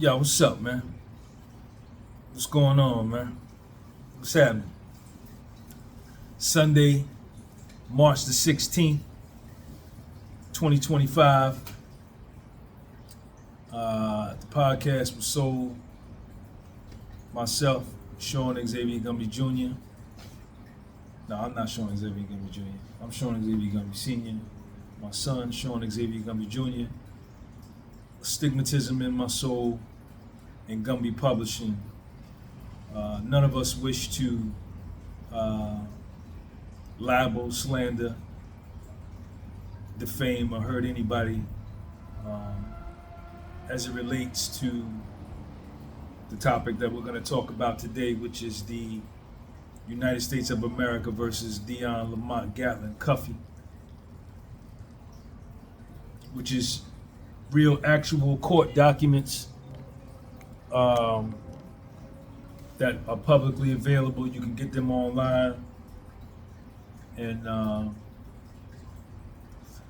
Yo, what's up, man? What's going on, man? What's happening? Sunday, March the 16th, 2025. The podcast was sold. Myself, Sean Xavier Gumby Jr. No, I'm not Sean Xavier Gumby Jr. I'm Sean Xavier Gumby Sr. My son, Sean Xavier Gumby Jr. Stigmatism in my soul and Gumby Publishing. None of us wish to libel, slander, defame, or hurt anybody as it relates to the topic that we're going to talk about today, which is the United States of America versus Dion Lamont Gatlin Cuffy, which is real, actual court documents that are publicly available. You can get them online. And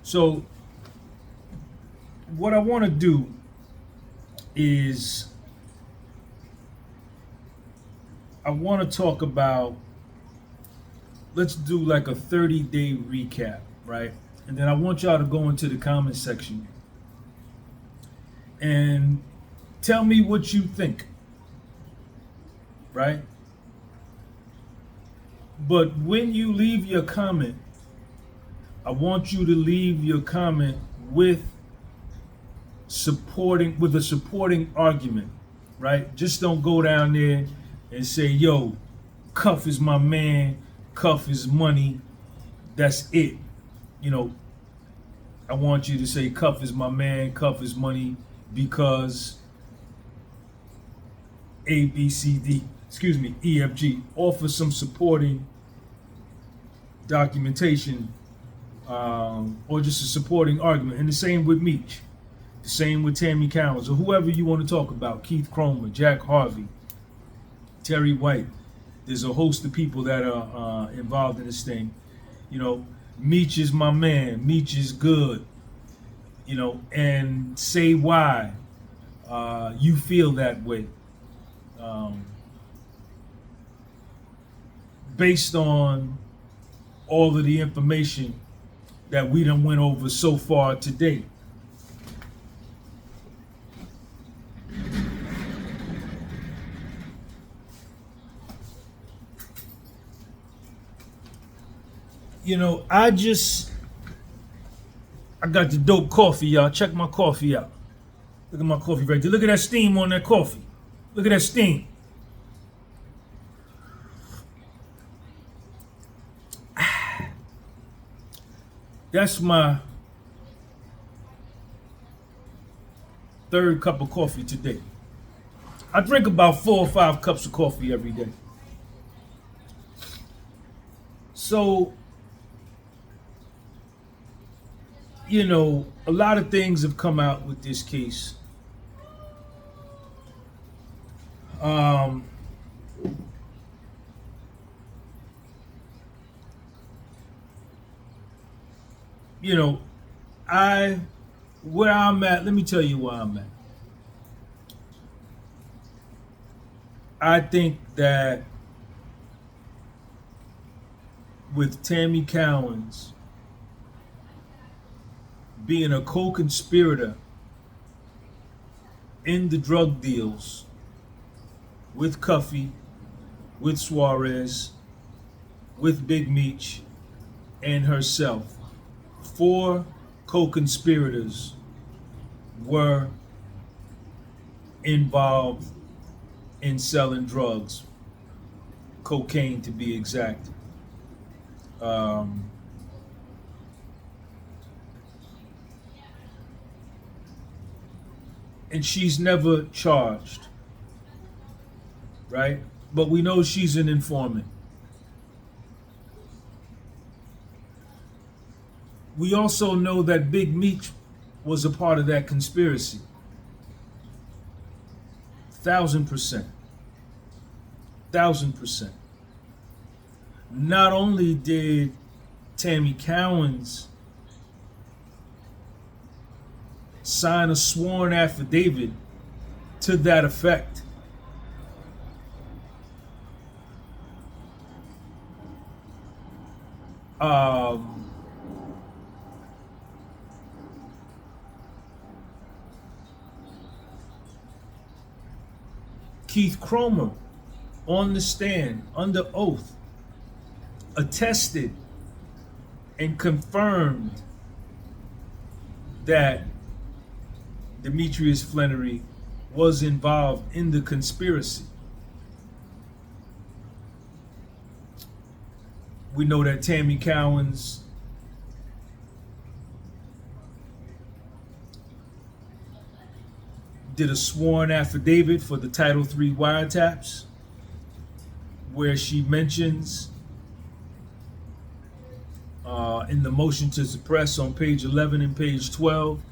so what I want to do is I want to talk about, let's do like a 30-day recap, right? And then I want y'all to go into the comment section and tell me what you think, right? But when you leave your comment, I want you to leave your comment with a supporting argument, right? Just don't go down there and say, yo, Cuff is my man, Cuff is money, that's it. You know, I want you to say Cuff is my man, Cuff is money, because A, B, C, D, E, F, G, offer some supporting documentation or just a supporting argument. And the same with Meech, the same with Tammy Cowans, or whoever you want to talk about, Keith Kromer, Jack Harvey, Terry White. There's a host of people that are involved in this thing. You know, Meech is my man, Meech is good, you know, and say why you feel that way. Based on all of the information that we done went over so far today. You know, I got the dope coffee, y'all. Check my coffee out. Look at my coffee right there. Look at that steam on that coffee. Look at that steam. That's my third cup of coffee today. I drink about 4 or 5 cups of coffee every day. So, you know, a lot of things have come out with this case. You know, where I'm at, let me tell you where I'm at. I think that with Tammy Cowans being a co-conspirator in the drug deals with Cuffy, with Suarez, with Big Meech, and herself, 4 co-conspirators were involved in selling drugs, cocaine to be exact. And she's never charged, right? But we know she's an informant. We also know that Big Meech was a part of that conspiracy. 1,000%. 1,000%. Not only did Tammy Cowans sign a sworn affidavit to that effect. Keith Kromer, on the stand, under oath, attested and confirmed that Demetrius Flannery was involved in the conspiracy. We know that Tammy Cowans did a sworn affidavit for the Title III wiretaps, where she mentions in the motion to suppress on page 11 and page 12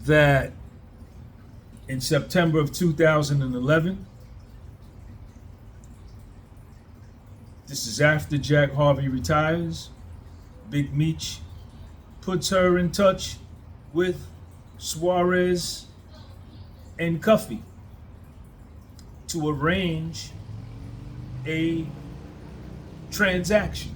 that in September of 2011, this is after Jack Harvey retires, Big Meech puts her in touch with Suarez and Cuffy to arrange a transaction.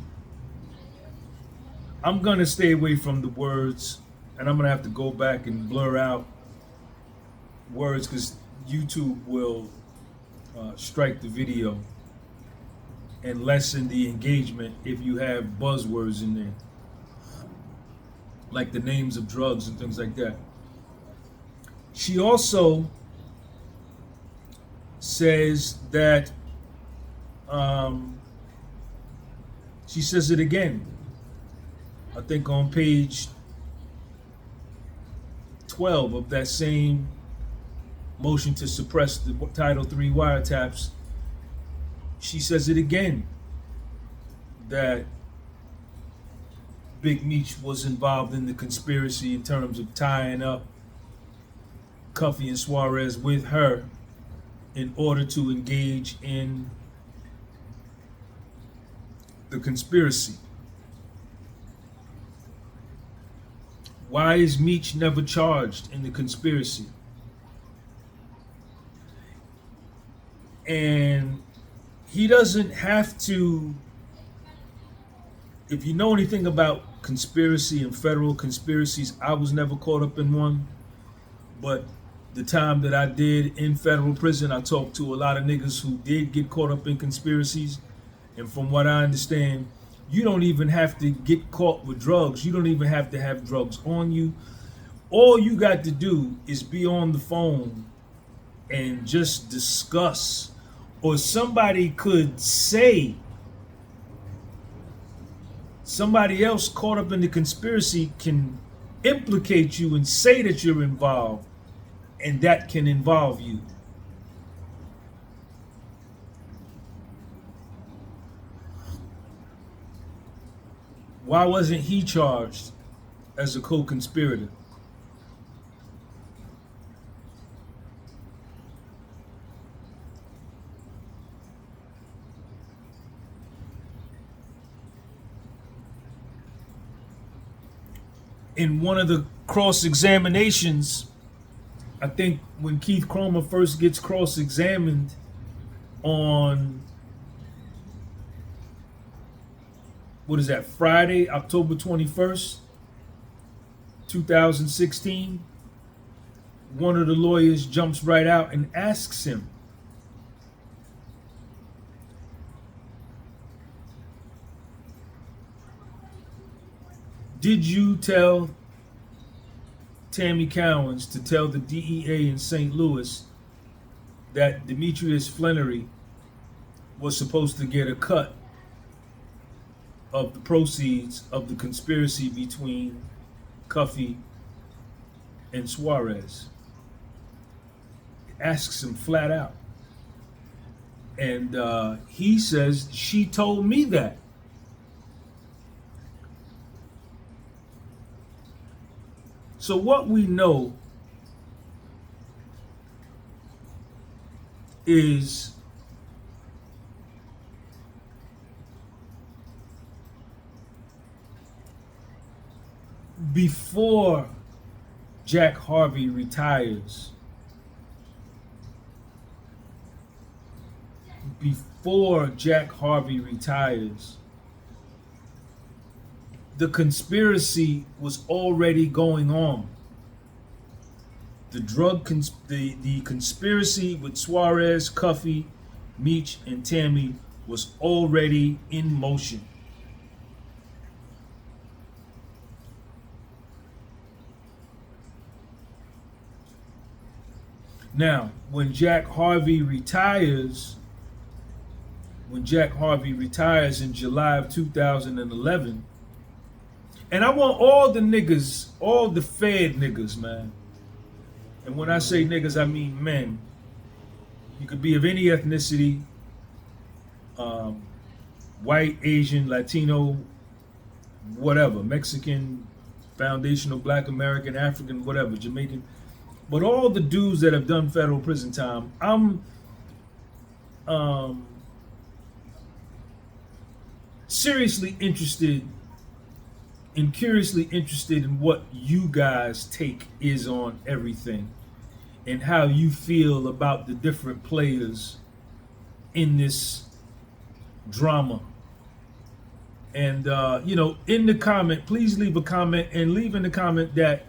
I'm gonna stay away from the words, and I'm gonna have to go back and blur out words because YouTube will strike the video and lessen the engagement if you have buzzwords in there, like the names of drugs and things like that. She also says that, she says it again, I think on page 12 of that same motion to suppress the Title III wiretaps. She says it again, that Big Meech was involved in the conspiracy in terms of tying up Cuffy and Suarez with her in order to engage in the conspiracy. Why is Meech never charged in the conspiracy? And he doesn't have to, if you know anything about conspiracy and federal conspiracies, I was never caught up in one, but the time that I did in federal prison, I talked to a lot of niggas who did get caught up in conspiracies. And from what I understand, you don't even have to get caught with drugs. You don't even have to have drugs on you. All you got to do is be on the phone and just discuss, or somebody could say, somebody else caught up in the conspiracy can implicate you and say that you're involved, and that can involve you. Why wasn't he charged as a co-conspirator? In one of the cross-examinations, I think when Keith Kromer first gets cross-examined on, what is that, Friday, October 21st, 2016, one of the lawyers jumps right out and asks him, did you tell Tammy Cowans to tell the DEA in St. Louis that Demetrius Flannery was supposed to get a cut of the proceeds of the conspiracy between Cuffy and Suarez? Asks him flat out. And he says, she told me that. So what we know is before Jack Harvey retires, before Jack Harvey retires, the conspiracy was already going on. The conspiracy with Suarez, Cuffy, Meech, and Tammy was already in motion. Now, when Jack Harvey retires in July of 2011, and I want all the niggas, all the Fed niggas, man. And when I say niggas, I mean men. You could be of any ethnicity, white, Asian, Latino, whatever, Mexican, foundational, Black American, African, whatever, Jamaican. But all the dudes that have done federal prison time, I'm seriously interested and curiously interested in what you guys' take is on everything and how you feel about the different players in this drama. And in the comment, please leave a comment, and leave in the comment that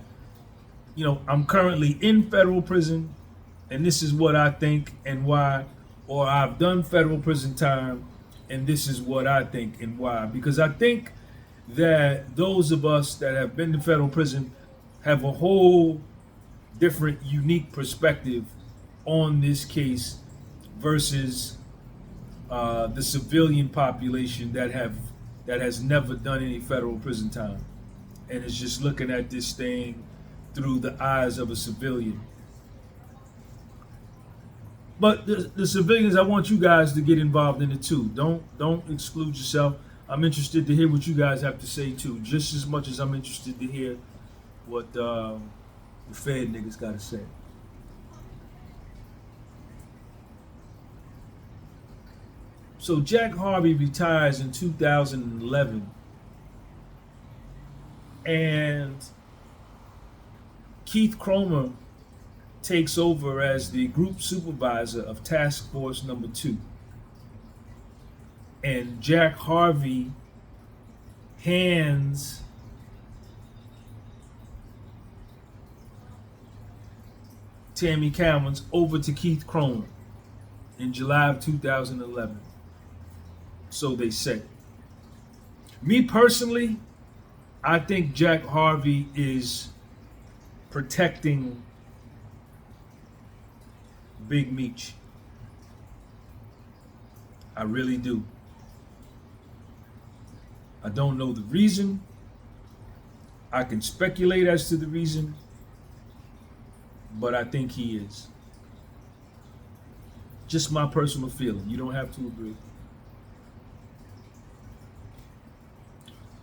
I'm currently in federal prison and this is what I think and why, or I've done federal prison time and this is what I think and why. Because I think that those of us that have been to federal prison have a whole different, unique perspective on this case versus the civilian population that has never done any federal prison time and is just looking at this thing through the eyes of a civilian. But the civilians, I want you guys to get involved in it too. Don't exclude yourself. I'm interested to hear what you guys have to say too, just as much as I'm interested to hear what the Fed niggas got to say. So Jack Harvey retires in 2011, and Keith Kromer takes over as the group supervisor of Task Force Number 2. And Jack Harvey hands Tammy Cowans over to Keith Kromer in July of 2011. So they say. Me personally, I think Jack Harvey is protecting Big Meech. I really do. I don't know the reason. I can speculate as to the reason, but I think he is. Just my personal feeling. You don't have to agree.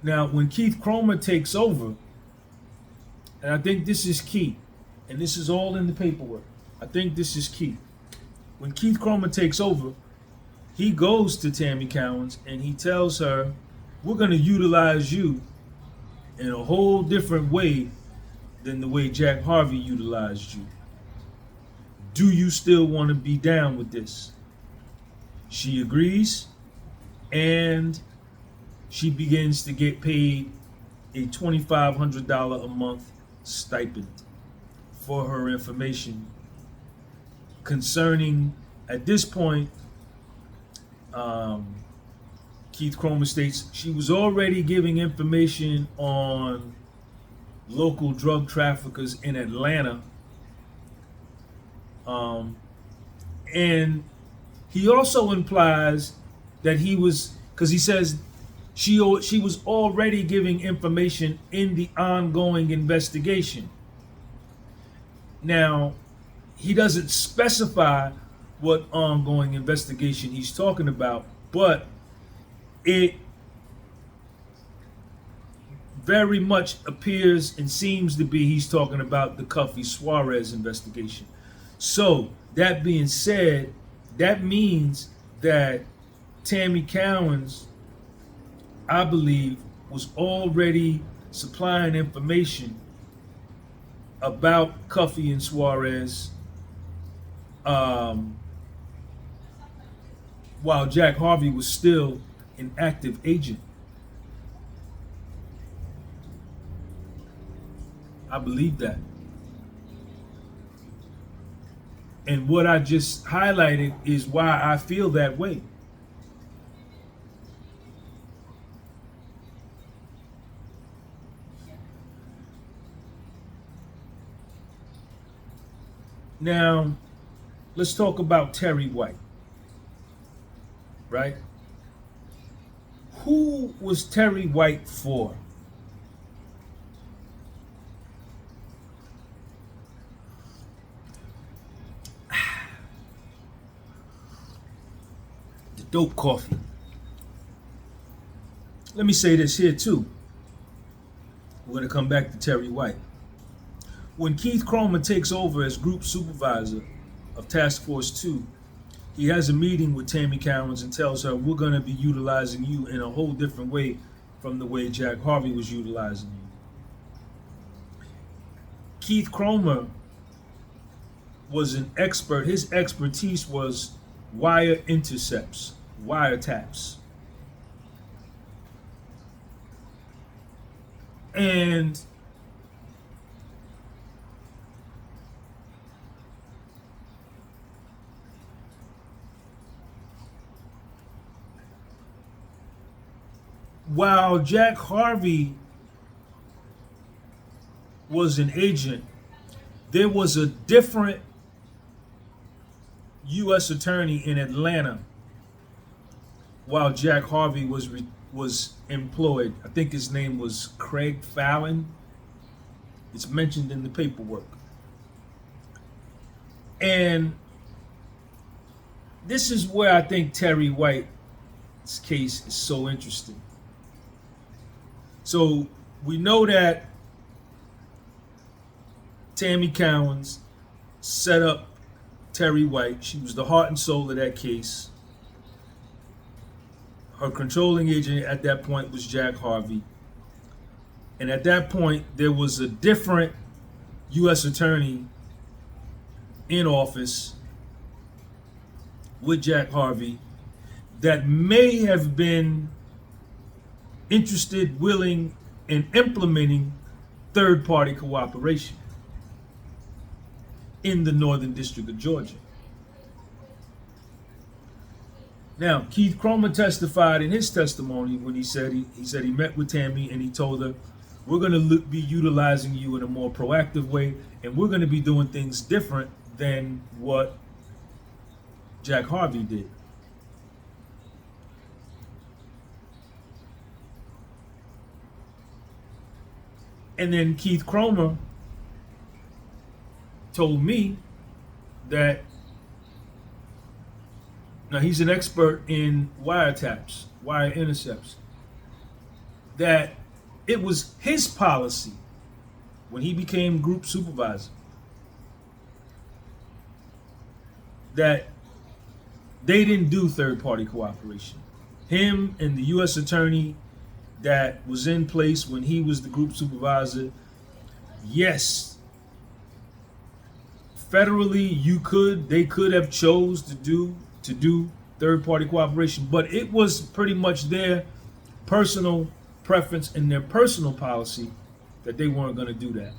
Now, when Keith Kromer takes over, and I think this is key, and this is all in the paperwork. I think this is key. When Keith Kromer takes over, he goes to Tammy Cowans and he tells her, we're going to utilize you in a whole different way than the way Jack Harvey utilized you. Do you still want to be down with this? She agrees, and she begins to get paid a $2,500 a month stipend for her information concerning, at this point, Keith Kromer states she was already giving information on local drug traffickers in Atlanta. And he also implies that he was, because he says she was already giving information in the ongoing investigation. Now, he doesn't specify what ongoing investigation he's talking about, but it very much appears and seems to be he's talking about the Cuffy Suarez investigation. So, that being said, that means that Tammy Cowans, I believe, was already supplying information about Cuffy and Suarez while Jack Harvey was still an active agent. I believe that. And what I just highlighted is why I feel that way. Now, let's talk about Terry White, right? Who was Terry White for? The dope coffee. Let me say this here too. We're going to come back to Terry White. When Keith Kromer takes over as group supervisor of Task Force 2, he has a meeting with Tammy Cowans and tells her, we're going to be utilizing you in a whole different way from the way Jack Harvey was utilizing you. Keith Kromer was an expert. His expertise was wire intercepts, wiretaps. And while Jack Harvey was an agent, there was a different U.S. attorney in Atlanta while Jack Harvey was employed. I think his name was Craig Fallon. It's mentioned in the paperwork. And this is where I think Terry White's case is so interesting. So we know that Tammy Cowans set up Terry White. She was the heart and soul of that case. Her controlling agent at that point was Jack Harvey. And at that point, there was a different U.S. attorney in office with Jack Harvey that may have been interested, willing, in implementing third-party cooperation in the Northern District of Georgia. Now, Keith Kromer testified in his testimony when he said he met with Tammy and he told her, we're going to be utilizing you in a more proactive way, and we're going to be doing things different than what Jack Harvey did. And then Keith Kromer told me that, now he's an expert in wiretaps, wire intercepts, that it was his policy when he became group supervisor that they didn't do third-party cooperation. Him and the U.S. attorney that was in place when he was the group supervisor, yes, federally they could have chose to do third-party cooperation, but it was pretty much their personal preference and their personal policy that they weren't going to do that.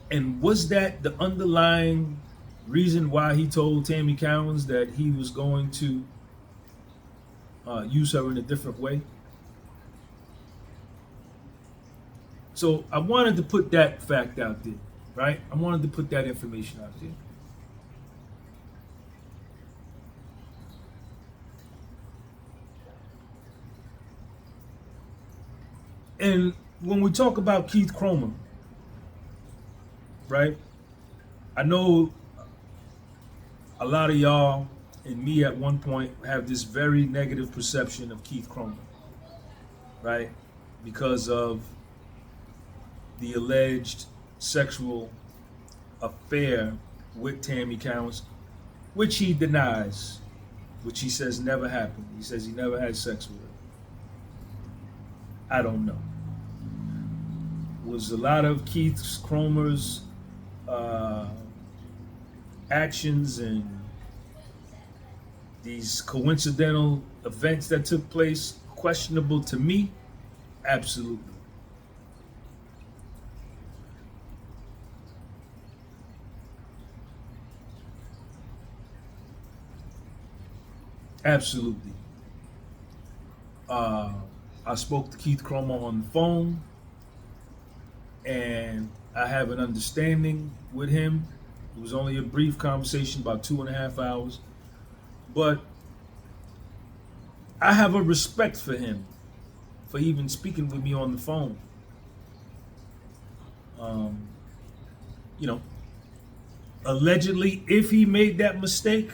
And was that the underlying reason why he told Tammy Cowans that he was going to use her in a different way? So I wanted to put that fact out there, right? I wanted to put that information out there. And when we talk about Keith Kromer, right? I know a lot of y'all and me at one point have this very negative perception of Keith Kromer, right? Because of the alleged sexual affair with Tammy Cowans, which he denies, which he says never happened. He says he never had sex with her. I don't know. Was a lot of Keith Kromer's actions and these coincidental events that took place questionable to me? Absolutely. Absolutely. Uh, I spoke to Keith Kromer on the phone, and I have an understanding with him. It was only a brief conversation, about 2.5 hours, but I have a respect for him for even speaking with me on the phone. Um, you know, allegedly, if he made that mistake,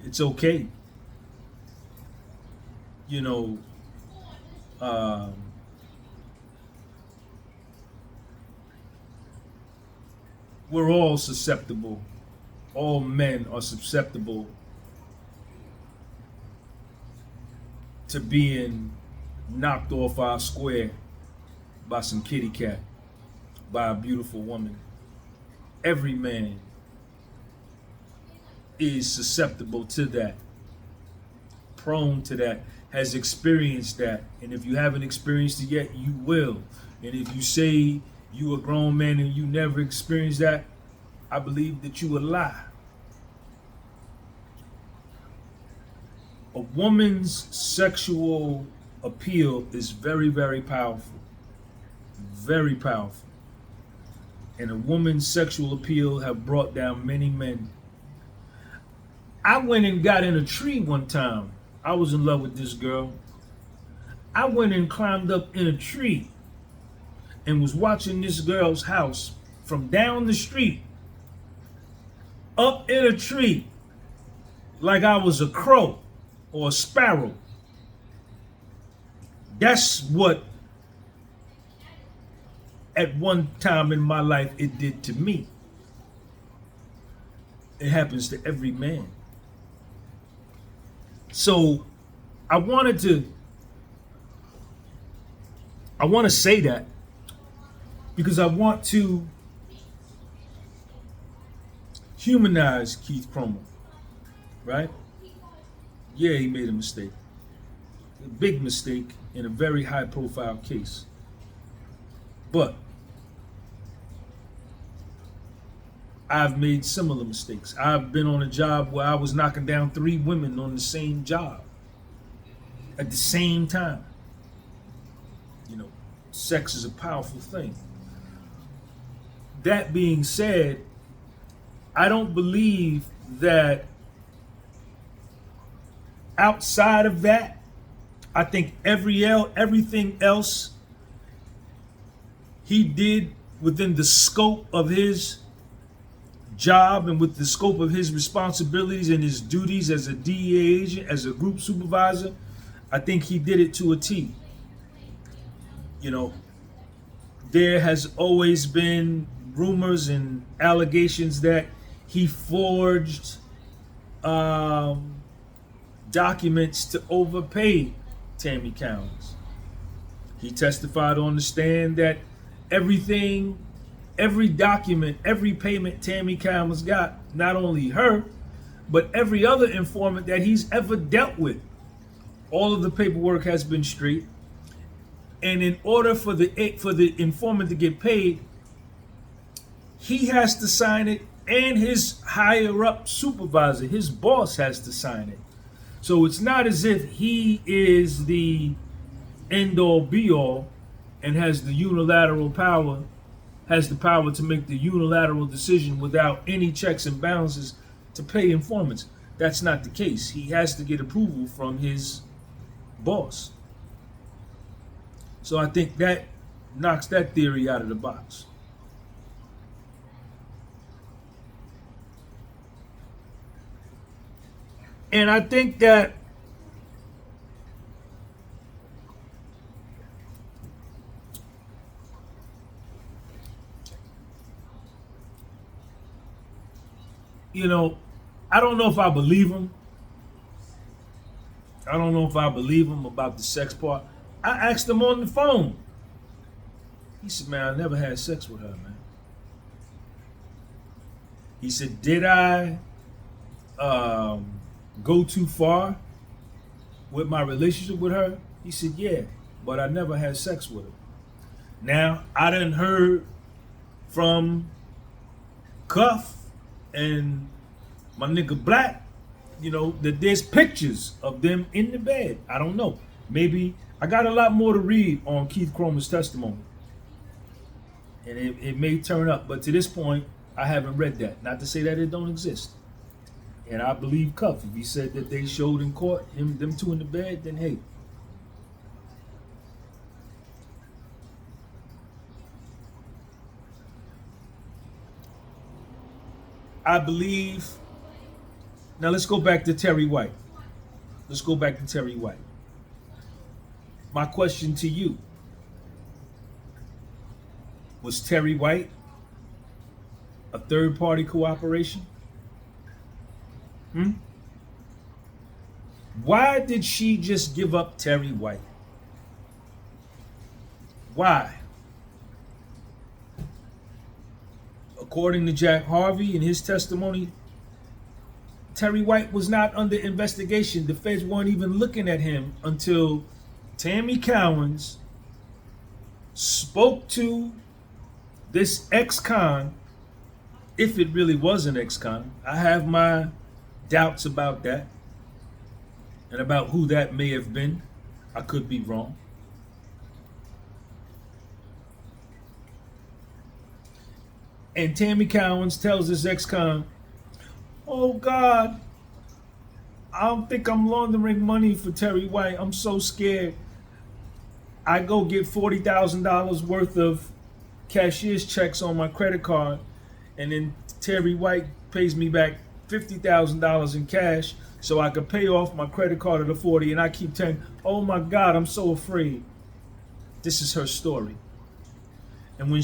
it's okay. You know, um, we're all susceptible. All men are susceptible to being knocked off our square by some kitty cat, by a beautiful woman. Every man is susceptible to that, prone to that, has experienced that. And if you haven't experienced it yet, you will. And if you say you a grown man and you never experienced that, I believe that you a lie. A woman's sexual appeal is very, very powerful. Very powerful. And a woman's sexual appeal have brought down many men. I went and got in a tree one time. I was in love with this girl. I went and climbed up in a tree and was watching this girl's house from down the street, up in a tree, like I was a crow or a sparrow. That's what at one time in my life it did to me. It happens to every man. So I want to say that because I want to humanize Keith Kromer, right? Yeah, he made a mistake. A big mistake in a very high profile case. But I've made similar mistakes. I've been on a job where I was knocking down 3 women on the same job at the same time. You know, sex is a powerful thing. That being said, I don't believe that outside of that, I think everything else he did within the scope of his job and with the scope of his responsibilities and his duties as a DEA agent, as a group supervisor, I think he did it to a T. You know, there has always been rumors and allegations that he forged documents to overpay Tammy Cowans. He testified on the stand that everything, every document, every payment Tammy Cowans got, not only her, but every other informant that he's ever dealt with, all of the paperwork has been straight. And in order for the informant to get paid, he has to sign it, and his higher up supervisor, his boss, has to sign it. So it's not as if he is the end all be all and has the unilateral power, has the power to make the unilateral decision without any checks and balances to pay informants. That's not the case. He has to get approval from his boss. So I think that knocks that theory out of the box. And I think that I don't know if I believe him. I don't know if I believe him about the sex part. I asked him on the phone. He said, man, I never had sex with her, man. He said, did I go too far with my relationship with her? He said, yeah, but I never had sex with her. Now, I done heard from Cuff and my nigga Black, that there's pictures of them in the bed. I don't know. Maybe I got a lot more to read on Keith Kromer's testimony. And it may turn up, but to this point, I haven't read that. Not to say that it don't exist. And I believe Cuff. If he said that they showed in court them two in the bed, then hey. I believe. Now let's go back to Terry White. My question to you: was Terry White a third-party cooperation? Why did she just give up Terry White? Why? According to Jack Harvey in his testimony, Terry White was not under investigation. The feds weren't even looking at him until Tammy Cowans spoke to this ex-con, if it really was an ex-con. I have my doubts about that and about who that may have been. I could be wrong. And Tammy Cowans tells this ex-con, oh God, I don't think I'm laundering money for Terry White. I'm so scared. I go get $40,000 worth of cashier's checks on my credit card, and then Terry White pays me back $50,000 in cash so I could pay off my credit card of the 40, and I keep telling, oh my God, I'm so afraid. This is her story. And when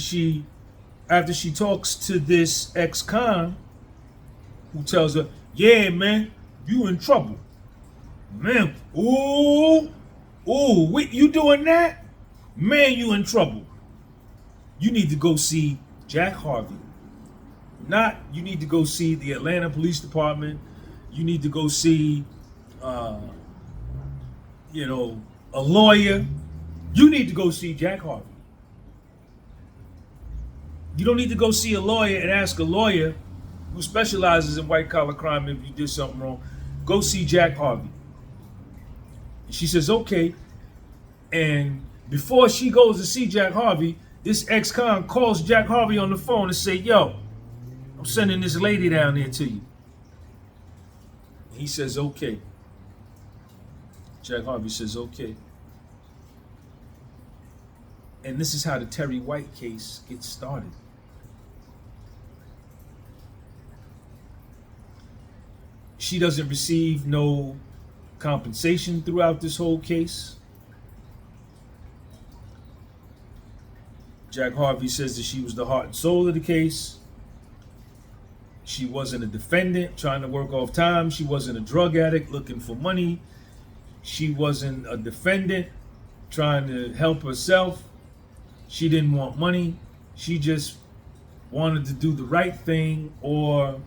after she talks to this ex-con, who tells her, yeah, man, you in trouble. Man, you doing that? Man, you in trouble. You need to go see Jack Harvey. You need to go see the Atlanta Police Department. You need to go see, a lawyer. You need to go see Jack Harvey. You don't need to go see a lawyer and ask a lawyer who specializes in white collar crime if you did something wrong. Go see Jack Harvey. And she says, okay. And before she goes to see Jack Harvey, this ex-con calls Jack Harvey on the phone and say, yo, I'm sending this lady down there to you. And he says, okay. Jack Harvey says, okay. And this is how the Terry White case gets started. She doesn't receive no compensation throughout this whole case. Jack Harvey says that she was the heart and soul of the case. She wasn't a defendant trying to work off time. She wasn't a drug addict looking for money. She wasn't a defendant trying to help herself. She didn't want money. She just wanted to do the right thing or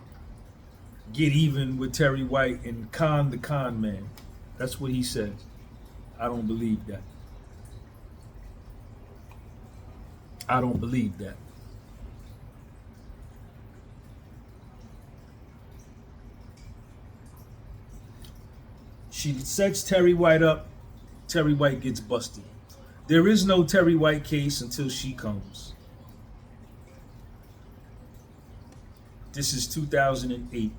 get even with Terry White and con the con man. That's what he says. I don't believe that. I don't believe that. She sets Terry White up. Terry White gets busted. There is no Terry White case until she comes. This is 2008.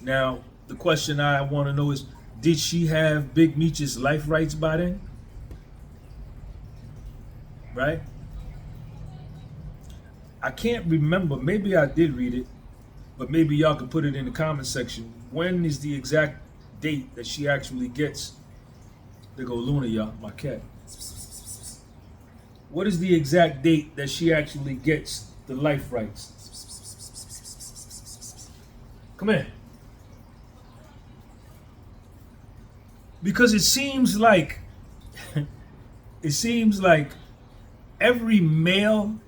Now, the question I want to know is, did she have Big Meech's life rights by then? Right? I can't remember. Maybe I did read it, but maybe y'all could put it in the comment section. When is the exact date that she actually gets? There go Luna, y'all, my cat. What is the exact date that she actually gets the life rights? Come here. Because it seems like every male,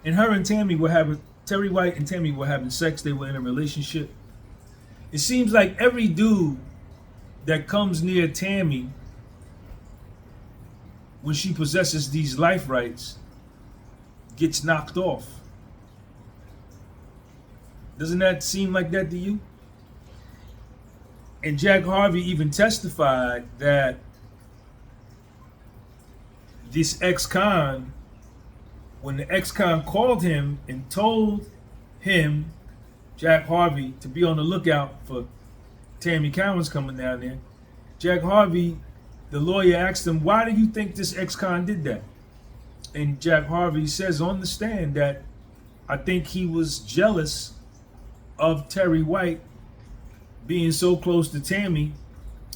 and her and Tammy were having Terry White and Tammy were having sex. They were in a relationship. It seems like every dude that comes near Tammy when she possesses these life rights gets knocked off. Doesn't that seem like that to you? And Jack Harvey even testified that this ex-con, when the ex-con called him and told him, Jack Harvey, to be on the lookout for Tammy Cowans coming down there, Jack Harvey, the lawyer, asked him, why do you think this ex-con did that? And Jack Harvey says on the stand that I think he was jealous of Terry White being so close to Tammy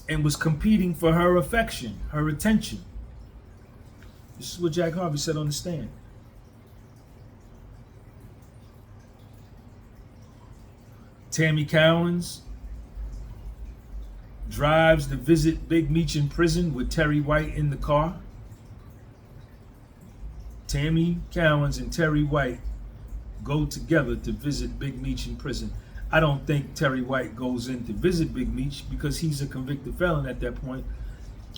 and was competing for her affection, her attention. This is what Jack Harvey said on the stand. Tammy Cowans drives to visit Big Meech in prison with Terry White in the car. Tammy Cowans and Terry White go together to visit Big Meech in prison. I don't think Terry White goes in to visit Big Meech because he's a convicted felon at that point.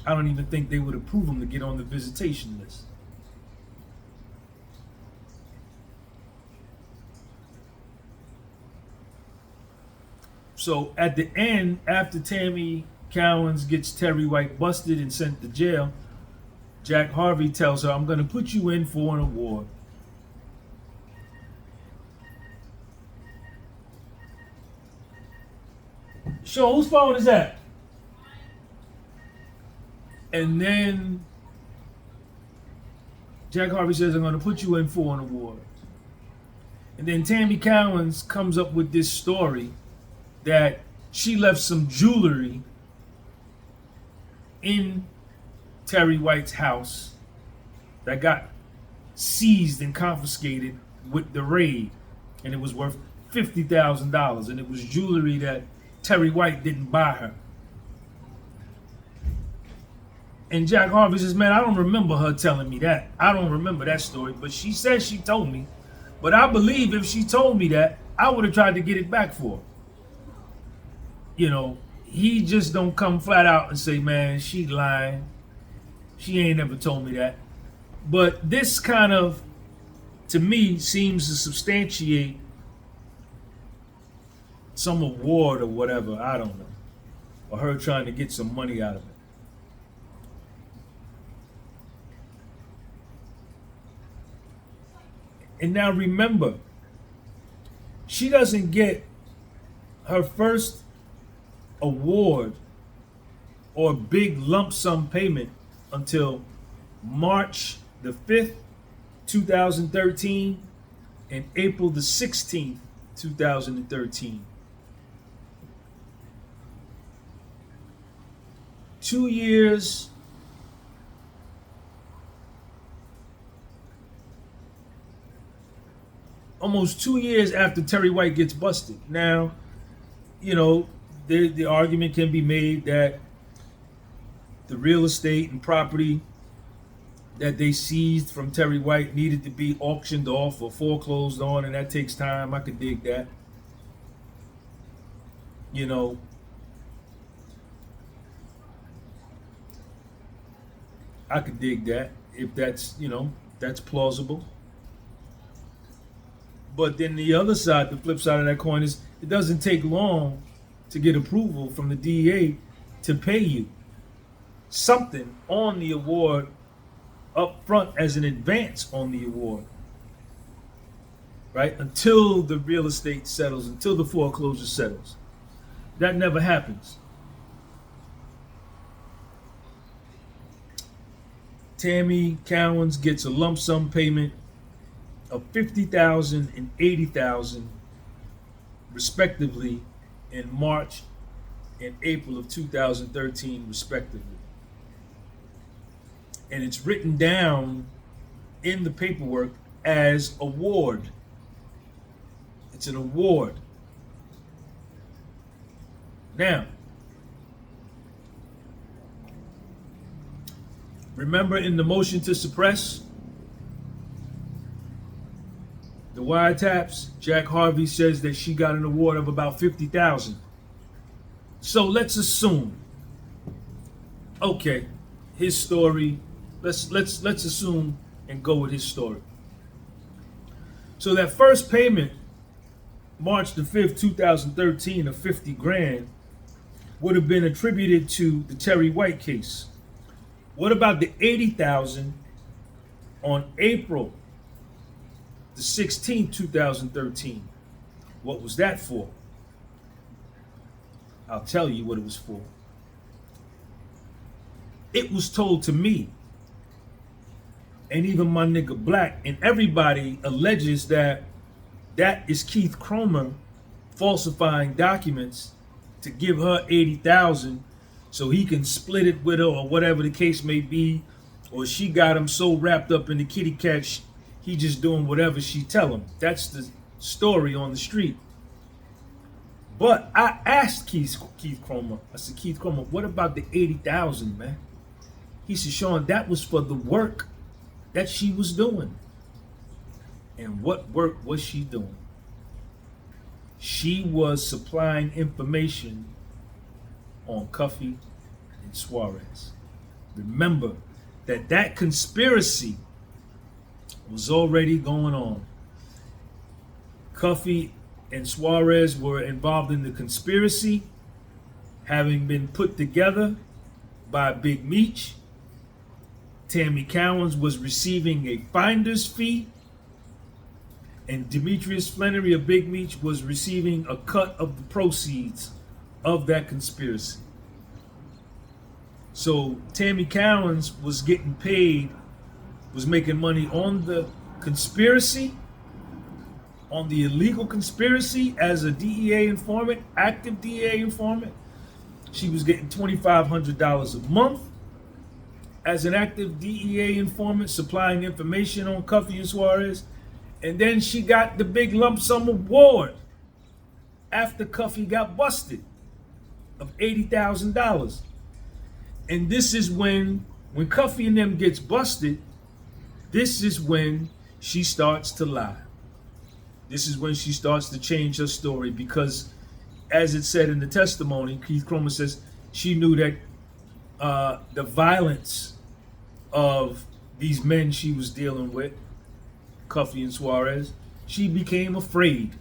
I don't even think they would approve him to get on the visitation list. So at the end, after Tammy Cowans gets Terry White busted and sent to jail, Jack Harvey tells her, I'm going to put you in for an award. Sure, whose phone is that? And then Jack Harvey says, I'm going to put you in for an award. And then Tammy Cowans comes up with this story that she left some jewelry in Terry White's house that got seized and confiscated with the raid. And it was worth $50,000. And it was jewelry that Terry White didn't buy her. And Jack Harvey says, man, I don't remember her telling me that. I don't remember that story. But she said she told me. But I believe if she told me that, I would have tried to get it back for her. You know, he just don't come flat out and say, man, she lying. She ain't never told me that. But this kind of, to me, seems to substantiate some award or whatever, I don't know. Or her trying to get some money out of it. And now remember, she doesn't get her first award or big lump sum payment until March the 5th, 2013 and April the 16th, 2013. 2 years almost 2 years after Terry White gets busted. Now, you know, the argument can be made that the real estate and property that they seized from Terry White needed to be auctioned off or foreclosed on, and that takes time. I could dig that. You know, I could dig that if that's, you know, that's plausible. But then the other side, the flip side of that coin is it doesn't take long to get approval from the DEA to pay you something on the award up front as an advance on the award, right? Until the real estate settles, until the foreclosure settles. That never happens. Tammy Cowans gets a lump sum payment of $50,000 and $80,000 respectively in March and April of 2013 respectively. And it's written down in the paperwork as award. It's an award. Now, remember in the motion to suppress, the wiretaps, Jack Harvey says that she got an award of about $50,000. So let's assume, okay, his story. Let's assume and go with his story. So that first payment, March the 5th, 2013, of 50 grand, would have been attributed to the Terry White case. What about the 80,000 on April the 16th, 2013? What was that for? I'll tell you what it was for. It was told to me, and even my nigga Black, and everybody alleges that is Keith Kromer falsifying documents to give her 80,000 so he can split it with her, or whatever the case may be, or she got him so wrapped up in the kitty cat he just doing whatever she tell him. That's the story on the street. But I asked Keith Kromer, I said, Keith Kromer, what about the 80,000, man? He said, Sean, that was for the work that she was doing. And what work was she doing? She was supplying information on Cuffy and Suarez. Remember that conspiracy was already going on. Cuffy and Suarez were involved in the conspiracy, having been put together by Big Meech. Tammy Cowans was receiving a finder's fee, and Demetrius Flannery of Big Meech was receiving a cut of the proceeds of that conspiracy. So Tammy Cowans was getting paid, was making money on the conspiracy, on the illegal conspiracy as a DEA informant, active DEA informant. She was getting $2,500 a month as an active DEA informant, supplying information on Cuffy and Suarez. And then she got the big lump sum award after Cuffy got busted of $80,000. And this is when Cuffy and them gets busted, this is when she starts to lie. This is when she starts to change her story, because as it said in the testimony, Keith Kromer says she knew that the violence of these men she was dealing with, Cuffy and Suarez, she became afraid.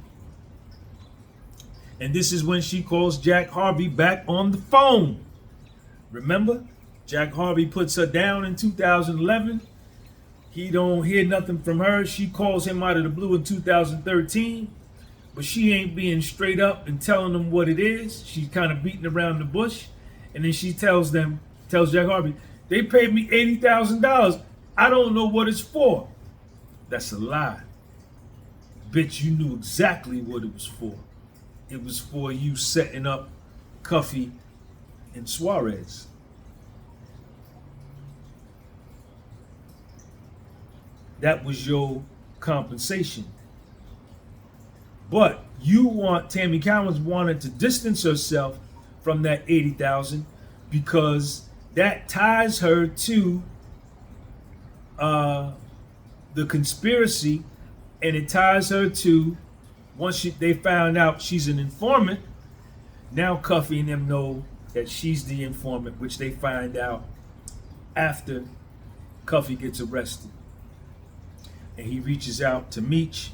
And this is when she calls Jack Harvey back on the phone. Remember, Jack Harvey puts her down in 2011. He don't hear nothing from her. She calls him out of the blue in 2013, but she ain't being straight up and telling them what it is. She's kind of beating around the bush. And then she tells Jack Harvey, they paid me $80,000. I don't know what it's for. That's a lie. Bitch, you knew exactly what it was for. It was for you setting up Cuffy and Suarez. That was your compensation. But Tammy Cowans wanted to distance herself from that 80,000 because that ties her to the conspiracy, and it ties her to, once they found out she's an informant, now Cuffy and them know that she's the informant, which they find out after Cuffy gets arrested. And he reaches out to Meech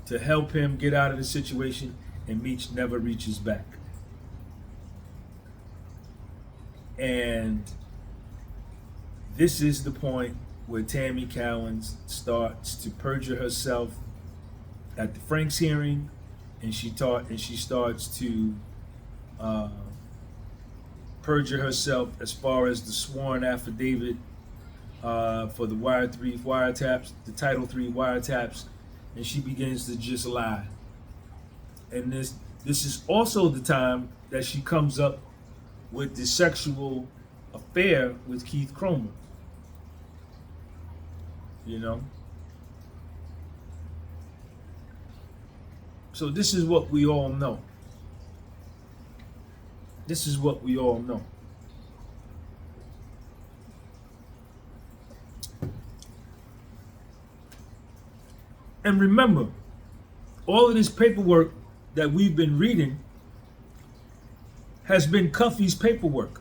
to help him get out of the situation, and Meech never reaches back. And this is the point where Tammy Cowans starts to perjure herself at the Franks hearing, and she starts to perjure herself as far as the sworn affidavit for the the Title III wiretaps, and she begins to just lie. And this is also the time that she comes up with the sexual affair with Keith Kromer. You know? So this is what we all know. This is what we all know. And remember, all of this paperwork that we've been reading has been Cuffy's paperwork.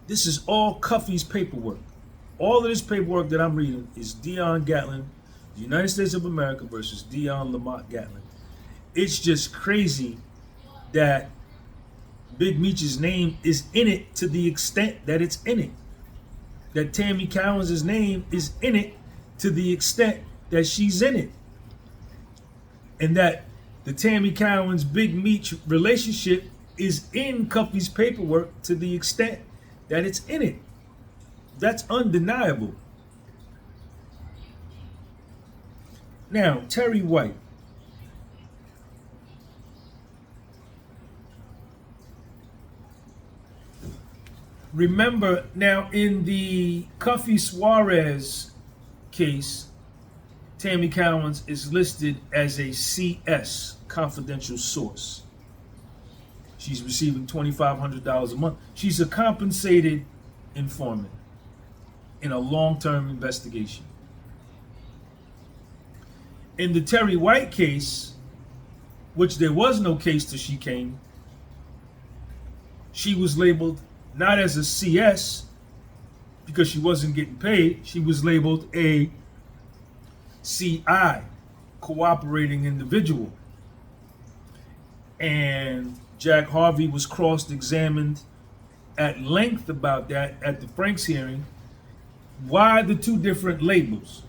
This is all Cuffy's paperwork. All of this paperwork that I'm reading is Dion Gatlin, the United States of America versus Dion Lamont Gatlin. It's just crazy that Big Meech's name is in it to the extent that it's in it. That Tammy Cowans' name is in it to the extent that she's in it. And that the Tammy Cowans Big Meech relationship is in Cuffy's paperwork to the extent that it's in it. That's undeniable. Now, Terry White. Remember, now in the Cuffy Suarez case, Tammy Cowans is listed as a CS, confidential source. She's receiving $2,500 a month. She's a compensated informant in a long-term investigation. In the Terry White case, which there was no case till she came, she was labeled not as a CS because she wasn't getting paid. She was labeled a CI, cooperating individual. And Jack Harvey was cross-examined at length about that at the Franks hearing. Why the two different labels?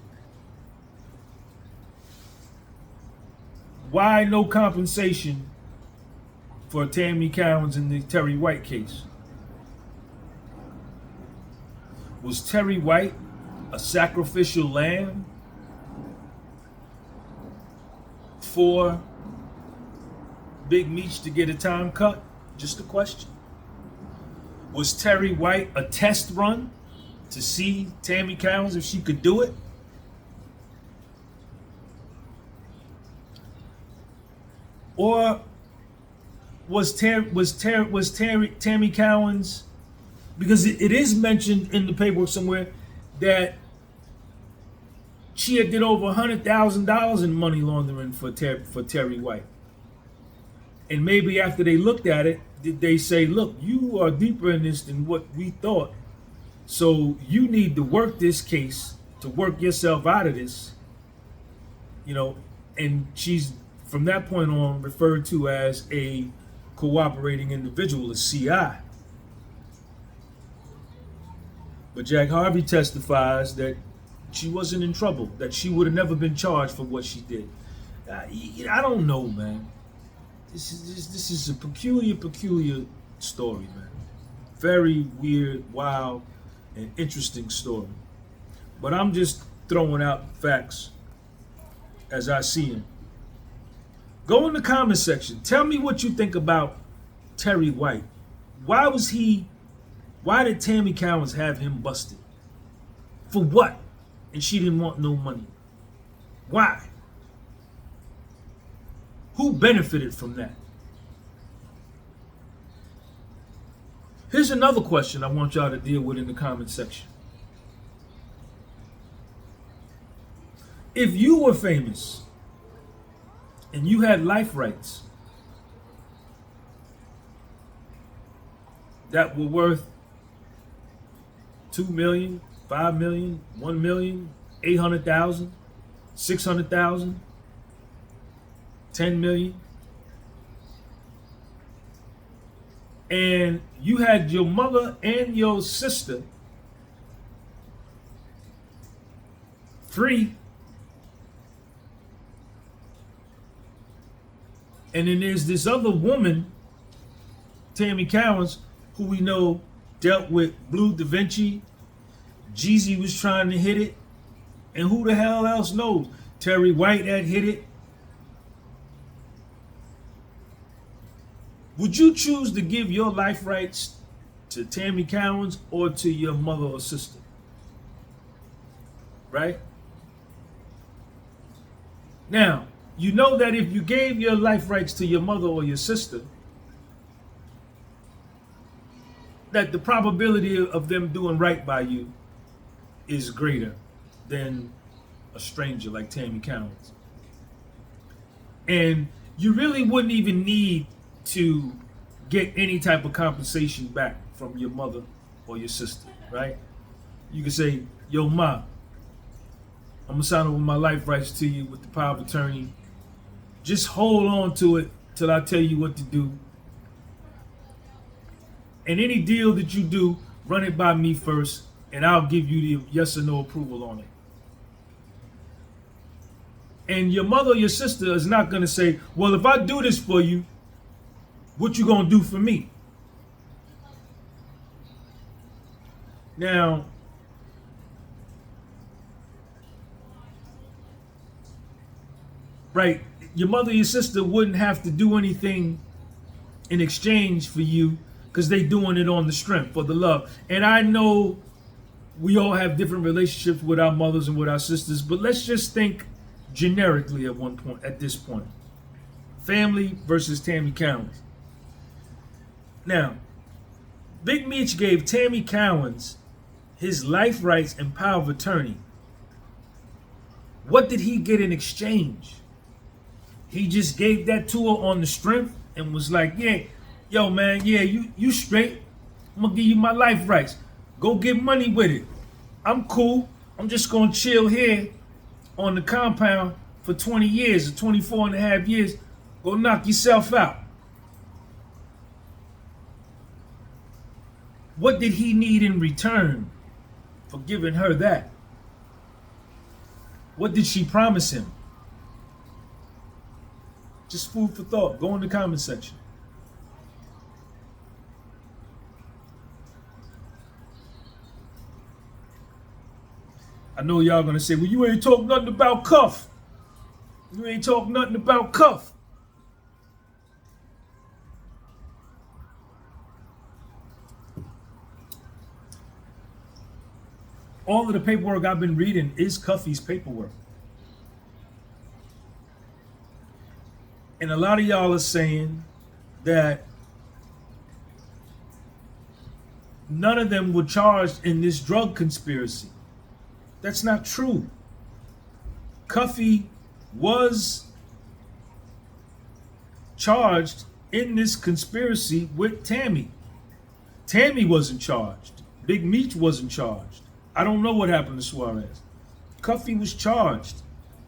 Why no compensation for Tammy Cowans in the Terry White case? Was Terry White a sacrificial lamb for Big Meech to get a time cut? Just a question. Was Terry White a test run to see Tammy Cowans if she could do it? Or was Tammy Cowans, because it is mentioned in the paperwork somewhere that she had did over $100,000 in money laundering for Terry White. And maybe after they looked at it, did they say, look, you are deeper in this than what we thought. So you need to work this case to work yourself out of this. You know, and she's from that point on referred to as a cooperating individual, a CI. But Jack Harvey testifies that she wasn't in trouble, that she would have never been charged for what she did. I don't know, man. This is a peculiar story, man. Very weird, wild, and interesting story. But I'm just throwing out facts as I see them. Go in the comment section. Tell me what you think about Terry White. Why did Tammy Cowans have him busted? For what? And she didn't want no money. Why? Who benefited from that? Here's another question I want y'all to deal with in the comment section. If you were famous and you had life rights that were worth $2 million, $5 million, $1 million, $800,000, $600,000, $10 million, and you had your mother and your sister free, and then there's this other woman, Tammy Cowans, who we know dealt with Blue Da Vinci. Jeezy was trying to hit it, and who the hell else knows? Terry White had hit it. Would you choose to give your life rights to Tammy Cowans or to your mother or sister? Right? Now, you know that if you gave your life rights to your mother or your sister, that the probability of them doing right by you is greater than a stranger like Tammy Cowans. And you really wouldn't even need to get any type of compensation back from your mother or your sister, right? You can say, yo, ma, I'm gonna sign over my life rights to you with the power of attorney. Just hold on to it till I tell you what to do. And any deal that you do, run it by me first, and I'll give you the yes or no approval on it. And your mother or your sister is not gonna say, well, if I do this for you, what you gonna do for me? Now, right, your mother or your sister wouldn't have to do anything in exchange for you because they doing it on the strength, for the love. And I know we all have different relationships with our mothers and with our sisters, but let's just think generically at this point. Family versus Tammy Cowans. Now, Big Meech gave Tammy Cowans his life rights and power of attorney. What did he get in exchange? He just gave that to her on the strength and was like, yeah, yo, man, yeah, you straight. I'm gonna give you my life rights. Go get money with it. I'm cool. I'm just gonna chill here on the compound for 20 years or 24 and a half years. Go knock yourself out. What did he need in return for giving her that? What did she promise him? Just food for thought. Go in the comment section. I know y'all gonna say, well, you ain't talk nothing about Cuff. You ain't talk nothing about Cuff. All of the paperwork I've been reading is Cuffy's paperwork. And a lot of y'all are saying that none of them were charged in this drug conspiracy. That's not true. Cuffy was charged in this conspiracy with Tammy. Tammy wasn't charged. Big Meech wasn't charged. I don't know what happened to Suarez. Cuffy was charged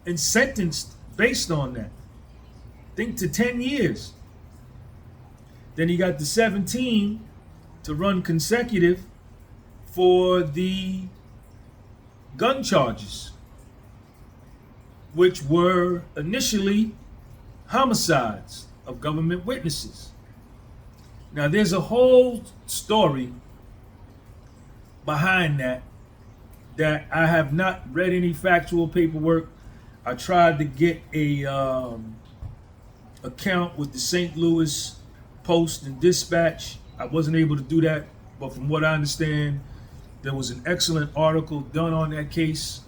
and sentenced based on that. I think to 10 years. Then he got the 17 to run consecutive for the gun charges, which were initially homicides of government witnesses. Now, there's a whole story behind that I have not read any factual paperwork. I tried to get a account with the St. Louis Post and Dispatch. I wasn't able to do that, but from what I understand, there was an excellent article done on that case.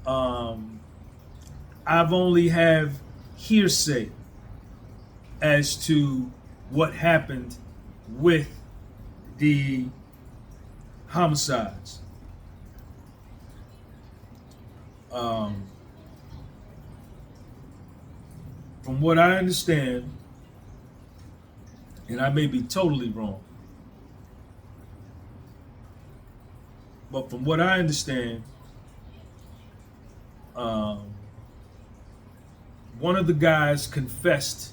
I've only have hearsay as to what happened with the homicides. From what I understand, and I may be totally wrong, but from what I understand, one of the guys confessed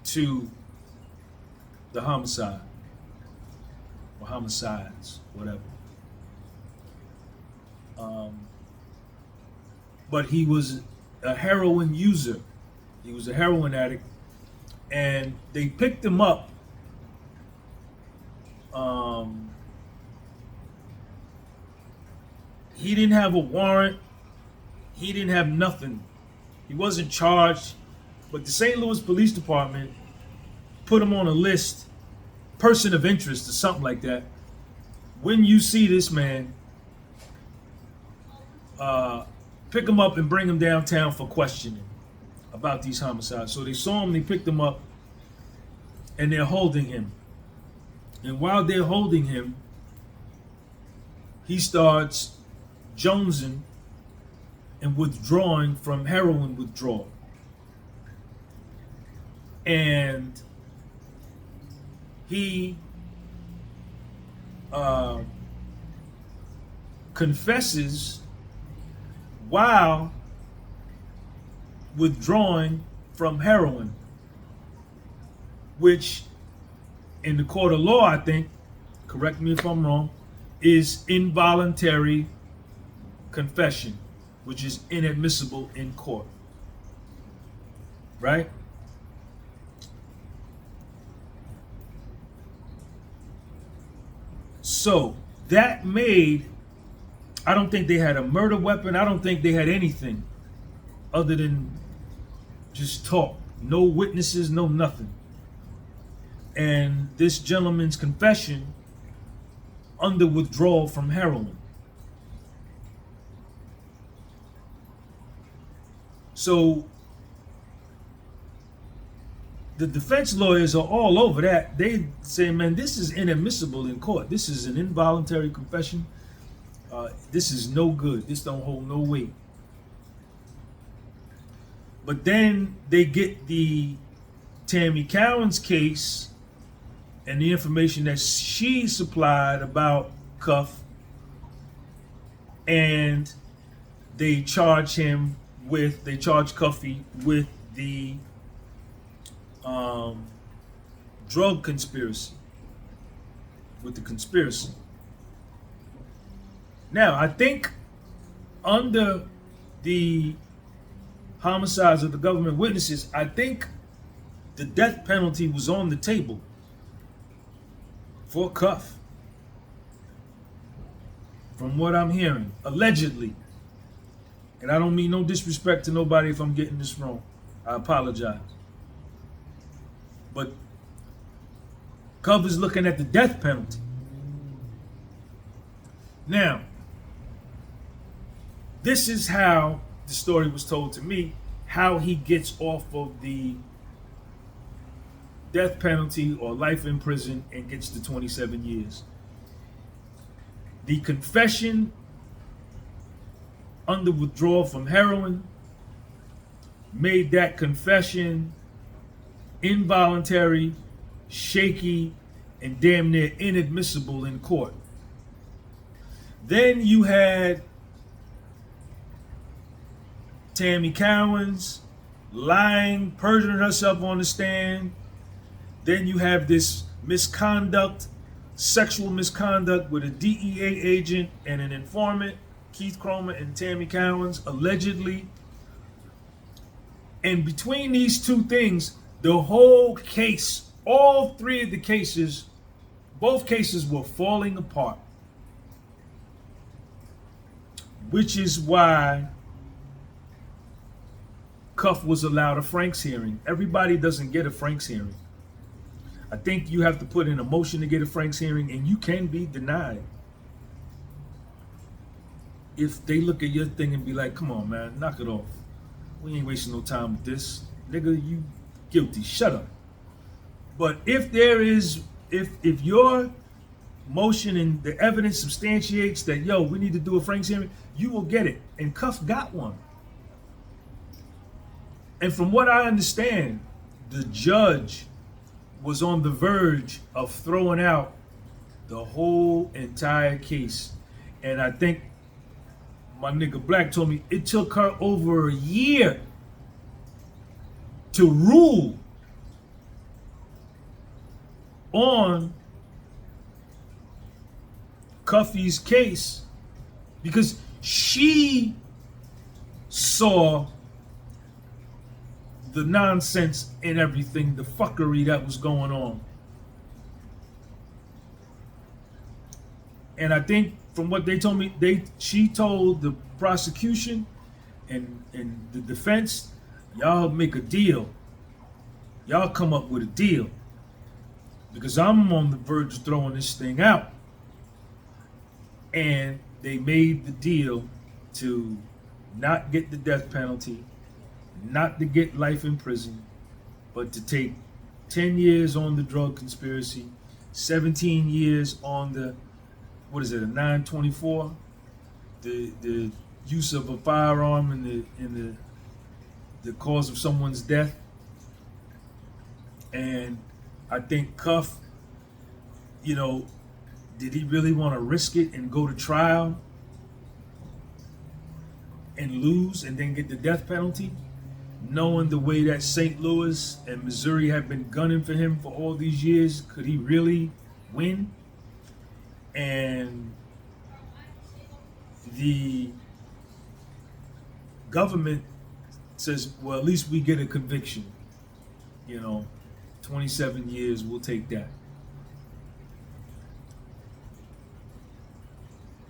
to the homicide or homicides, whatever. But he was a heroin user. He was a heroin addict, and they picked him up. He didn't have a warrant. He didn't have nothing. He wasn't charged, but the St. Louis Police Department put him on a list, person of interest or something like that. When you see this man, pick him up and bring him downtown for questioning about these homicides. So they saw him, they picked him up, and they're holding him. And while they're holding him, he starts jonesing and withdrawing from heroin withdrawal. And he confesses while withdrawing from heroin, which in the court of law, I think, correct me if I'm wrong, is involuntary confession, which is inadmissible in court. Right? So that made, I don't think they had a murder weapon. I don't think they had anything other than just talk. No witnesses, no nothing. And this gentleman's confession under withdrawal from heroin. So the defense lawyers are all over that. They say, man, this is inadmissible in court. This is an involuntary confession. This is no good. This don't hold no weight. But then they get the Tammy Cowans case and the information that she supplied about Cuff, and they charge Cuffy with the drug conspiracy, with the conspiracy. Now, I think under the homicides of the government witnesses, I think the death penalty was on the table for Cuff, from what I'm hearing, allegedly. And I don't mean no disrespect to nobody if I'm getting this wrong. I apologize. But Cuff is looking at the death penalty. Now, this is how the story was told to me, how he gets off of the death penalty or life in prison and gets to 27 years. The confession under withdrawal from heroin made that confession involuntary, shaky, and damn near inadmissible in court. Then you had Tammy Cowans lying, perjuring herself on the stand. Then you have this misconduct, sexual misconduct with a DEA agent and an informant, Keith Kromer and Tammy Cowans, allegedly. And between these two things, the whole case, all three of the cases, both cases were falling apart. Which is why Cuff was allowed a Franks hearing. Everybody doesn't get a Franks hearing. I think you have to put in a motion to get a Franks hearing, and you can be denied. If they look at your thing and be like, come on, man, knock it off. We ain't wasting no time with this. Nigga, you guilty, shut up. But if your motion and the evidence substantiates that, yo, we need to do a Franks hearing, you will get it. And Cuff got one. And from what I understand, the judge was on the verge of throwing out the whole entire case. And I think my nigga Black told me it took her over a year to rule on Cuffy's case because she saw the nonsense and everything, the fuckery that was going on. And I think from what they told me, she told the prosecution and the defense, y'all make a deal. Y'all come up with a deal. Because I'm on the verge of throwing this thing out. And they made the deal to not get the death penalty, not to get life in prison, but to take 10 years on the drug conspiracy, 17 years on the, a 924, the use of a firearm in the cause of someone's death. And I think Cuff, did he really want to risk it and go to trial and lose and then get the death penalty, knowing the way that St. Louis and Missouri have been gunning for him for all these years? Could he really win? And the government says, well, at least we get a conviction. 27 years, we'll take that.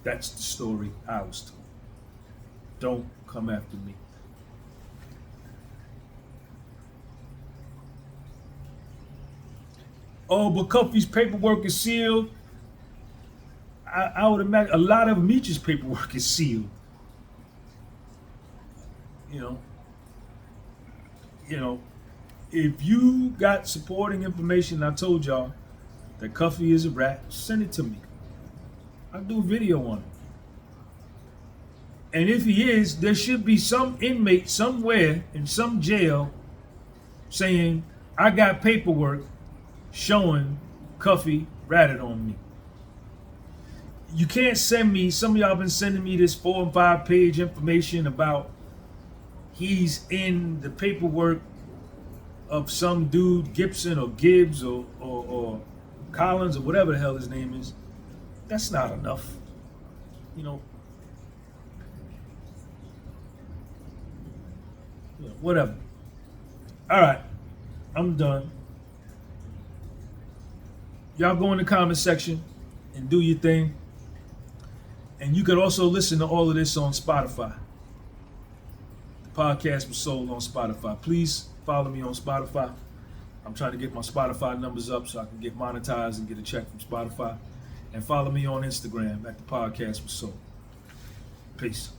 That's the story I was told. Don't come after me. Oh, but Cuffy's paperwork is sealed. I would imagine a lot of Meech's paperwork is sealed. If you got supporting information, I told y'all that Cuffy is a rat, send it to me. I'll do a video on it. And if he is, there should be some inmate somewhere in some jail saying, I got paperwork showing Cuffy ratted on me. You can't send me, some of y'all been sending me this 4 and 5 page information about he's in the paperwork of some dude, Gibson or Gibbs or Collins or whatever the hell his name is. That's not enough. Whatever. All right, I'm done. Y'all go in the comment section and do your thing. And you could also listen to all of this on Spotify. The podcast was sold on Spotify. Please follow me on Spotify. I'm trying to get my Spotify numbers up so I can get monetized and get a check from Spotify. And follow me on Instagram at the podcast was sold. Peace.